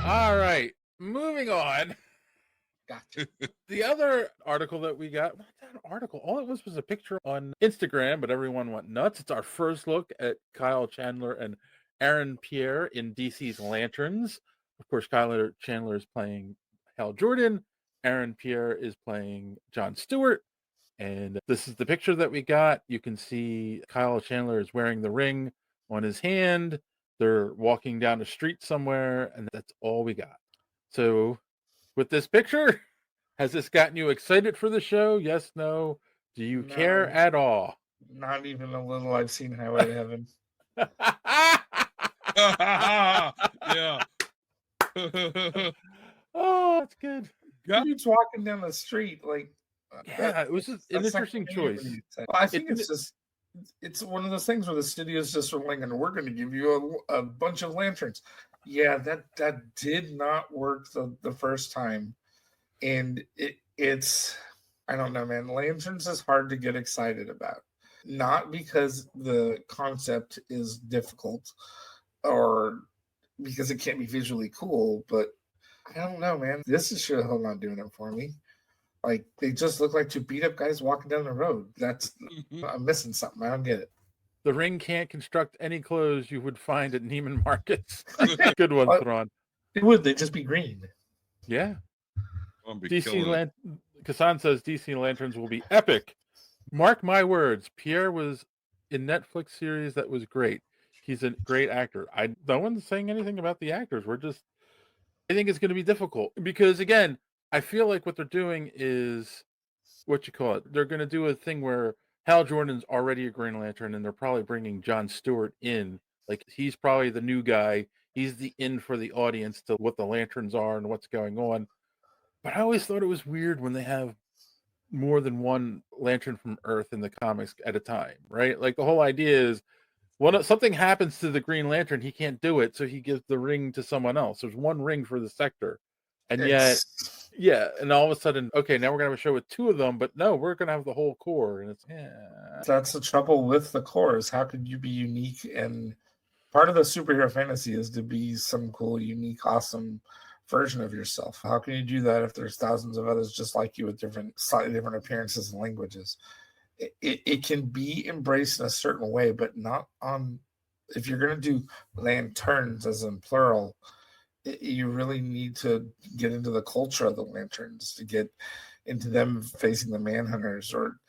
All right, moving on. Gotcha. The other article that we got, not that article, all it was a picture on Instagram, but everyone went nuts. It's our first look at Kyle Chandler and Aaron Pierre in DC's Lanterns. Of course, Kyle Chandler is playing Hal Jordan. Aaron Pierre is playing John Stewart. And this is the picture that we got. You can see Kyle Chandler is wearing the ring on his hand. They're walking down the street somewhere, and that's all we got. So, with this picture, has this gotten you excited for the show? Yes, no? Do you care No, at all? not even a little. I've seen Highway to Heaven. Yeah. Oh, that's good. Dude's walking down the street like. Yeah, it was just an that's not interesting gonna be choice. anything. Well, I think it's one of those things where the studios just were like, and we're going to give you a bunch of lanterns. Yeah, that did not work the first time, and it's I don't know, man. Lanterns is hard to get excited about, not because the concept is difficult or because it can't be visually cool, but I don't know, man. This is sure hell not doing it for me. Like they just look like two beat up guys walking down the road. I'm missing something. I don't get it. The ring can't construct any clothes you would find at Neiman Marcus. Good one, Thrawn. It would. They'd just be green. Yeah. Kassan says DC Lanterns will be epic. Mark my words. Pierre was in Netflix series that was great. He's a great actor. No one's saying anything about the actors. I think it's going to be difficult because again, I feel like what they're doing is they're going to do a thing where Hal Jordan's already a Green Lantern and they're probably bringing John Stewart in. Like he's probably the new guy. He's the in for the audience to what the lanterns are and what's going on. But I always thought it was weird when they have more than one lantern from Earth in the comics at a time, right? Like the whole idea is something happens to the Green Lantern, he can't do it, so he gives the ring to someone else. There's one ring for the sector. And yet, and all of a sudden, okay, now we're going to have a show with two of them, but no, we're going to have the whole core. And that's the trouble with the core is how could you be unique? And part of the superhero fantasy is to be some cool, unique, awesome version of yourself. How can you do that if there's thousands of others just like you with slightly different appearances and languages? It can be embraced in a certain way, but not on. If you're going to do lanterns as in plural, you really need to get into the culture of the lanterns to get into them facing the manhunters or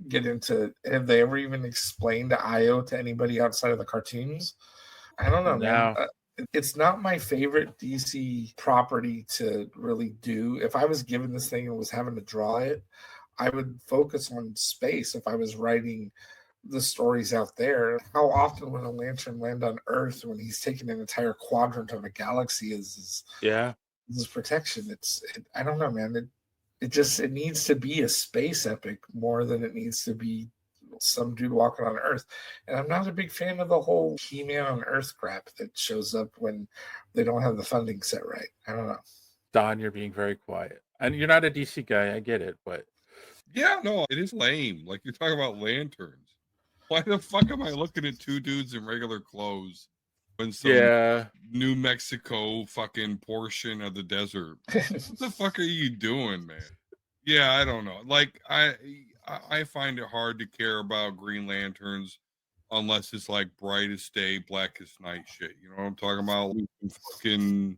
get into. Have they ever even explained Io to anybody outside of the cartoons? I don't know, man. It's not my favorite DC property to really do. If I was given this thing and was having to draw it, I would focus on space if I was writing the stories out there. How often would a lantern land on Earth when he's taking an entire quadrant of a galaxy as his protection? I don't know, man. It needs to be a space epic more than it needs to be some dude walking on Earth. And I'm not a big fan of the whole He-Man on Earth crap that shows up when they don't have the funding set right. I don't know. Don, you're being very quiet. And you're not a DC guy, I get it, but yeah, no, it is lame. Like you're talking about lanterns. Why the fuck am I looking at two dudes in regular clothes when some New Mexico fucking portion of the desert? What the fuck are you doing, man? Yeah, I don't know. Like I find it hard to care about Green Lanterns unless it's like brightest day, blackest night shit. You know what I'm talking about? Fucking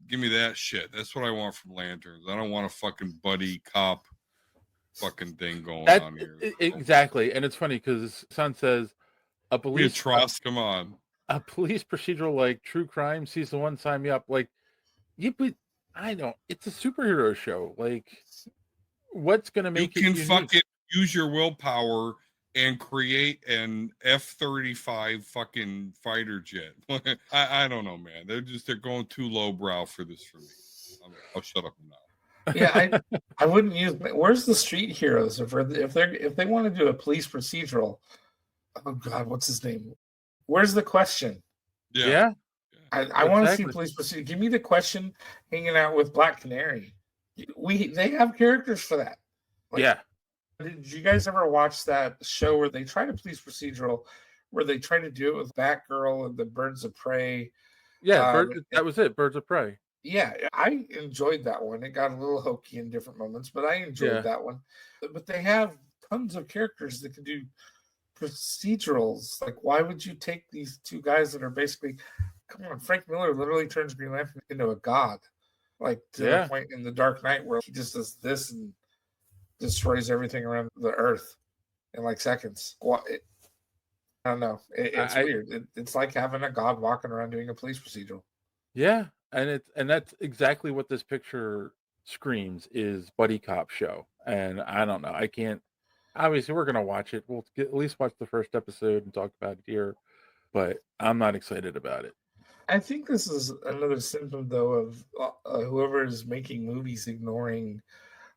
give me that shit. That's what I want from Lanterns. I don't want a fucking buddy cop fucking thing going on here. Exactly. And it's funny because Son says a police come on. A police procedural like True Crime season 1, sign me up. Like but I don't. It's a superhero show. Like what's gonna make you can fucking use your willpower and create an F-35 fucking fighter jet. I don't know, man. They're going too lowbrow for this for me. I'll shut up now. Yeah, I woun't use. Where's the Street Heroes if they want to do a police procedural? Oh God, what's his name? Where's the Question? Yeah. I want to see police procedural. Give me the Question hanging out with Black Canary. They have characters for that. Did you guys ever watch that show where they tried a police procedural, where they tried to do it with Batgirl and the Birds of Prey? Yeah, that was it. Birds of Prey. Yeah, I enjoyed that one. It got a little hokey in different moments, but I enjoyed that one. But they have tons of characters that can do procedurals. Like, why would you take these two guys that are basically, come on, Frank Miller literally turns Green Lantern into a god, like to the point in The Dark Knight where he just does this and destroys everything around the Earth in like seconds. I don't know. It's weird. It's like having a god walking around doing a police procedural. Yeah, and that's exactly what this picture screams is buddy cop show. And I don't know. I can't. Obviously, we're gonna watch it. We'll at least watch the first episode and talk about it here. But I'm not excited about it. I think this is another symptom, though, of whoever is making movies ignoring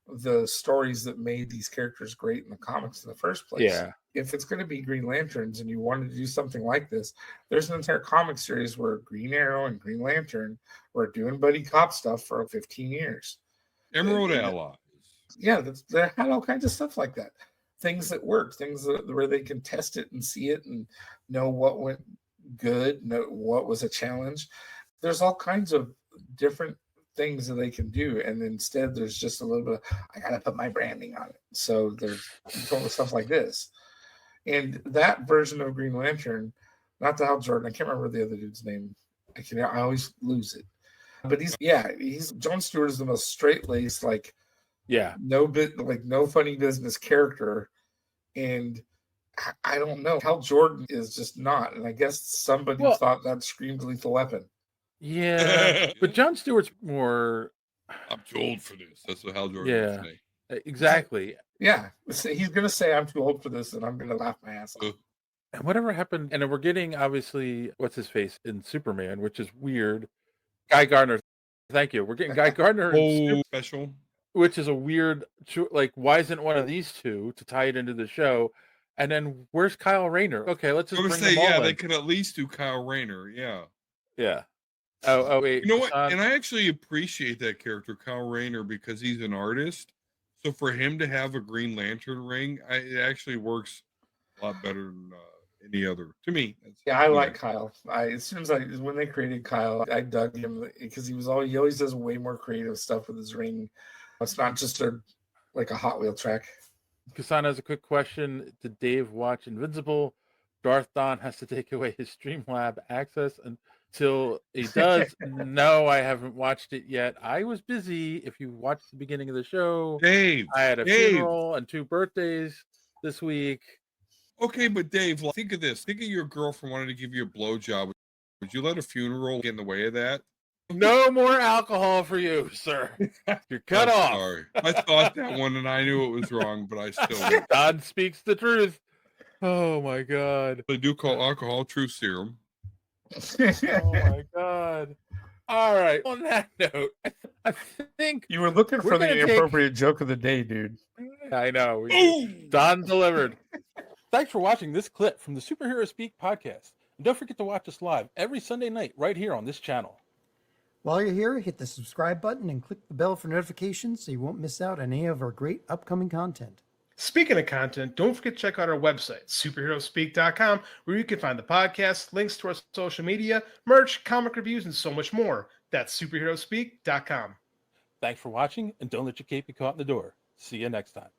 the stories that made these characters great in the comics in the first place. Yeah. If it's going to be Green Lanterns and you wanted to do something like this, there's an entire comic series where Green Arrow and Green Lantern were doing buddy cop stuff for 15 years. Emerald Allies. Yeah, they had all kinds of stuff like that. Things that worked, things where they can test it and see it and know what went good, know what was a challenge. There's all kinds of different things that they can do, and instead there's just a little bit of, I gotta put my branding on it. So there's stuff like this. And that version of Green Lantern, not the Hal Jordan, I can't remember the other dude's name. I always lose it. But he's John Stewart is the most straight-laced, like no funny business character. And I don't know. Hal Jordan is just not. And I guess somebody thought that screamed Lethal Weapon. Yeah. But John Stewart's more. I'm too old for this. That's what Hal Jordan would say. Exactly. Yeah. He's going to say, I'm too old for this, and I'm going to laugh my ass off. And whatever happened, and we're getting, obviously, what's his face in Superman, which is weird. Guy Gardner. Thank you. We're getting Guy Gardner in special. Which is a weird, like, why isn't one of these two to tie it into the show? And then where's Kyle Rayner? Okay, let's just bring them all in. They could at least do Kyle Rayner. Yeah. Oh, wait. You know what? And I actually appreciate that character, Kyle Rayner, because he's an artist. So for him to have a Green Lantern ring, it actually works a lot better than any other to me. Yeah, I like Kyle. As soon as when they created Kyle, I dug him because he always does way more creative stuff with his ring. It's not just a Hot Wheel track. Kassan has a quick question. Did Dave watch Invincible? Darth Don has to take away his Streamlab access until he does. No, I haven't watched it yet. I was busy. If you watched the beginning of the show, Dave, I had a funeral and 2 birthdays this week. Okay, but Dave, think of this. Think of your girlfriend wanting to give you a blowjob. Would you let a funeral get in the way of that? No more alcohol for you, sir. You're cut off. Sorry. I thought that one and I knew it was wrong, but I still God speaks the truth. Oh my God. They do call alcohol truth serum. Oh my God. All right. On that note, I think you were looking for the inappropriate joke of the day, dude. I know. Don delivered. Thanks for watching this clip from the Superhero Speak podcast. And don't forget to watch us live every Sunday night right here on this channel. While you're here, hit the subscribe button and click the bell for notifications so you won't miss out on any of our great upcoming content. Speaking of content, don't forget to check out our website, superheroespeak.com, where you can find the podcast, links to our social media, merch, comic reviews, and so much more. That's superheroespeak.com. Thanks for watching, and don't let your cape be caught in the door. See you next time.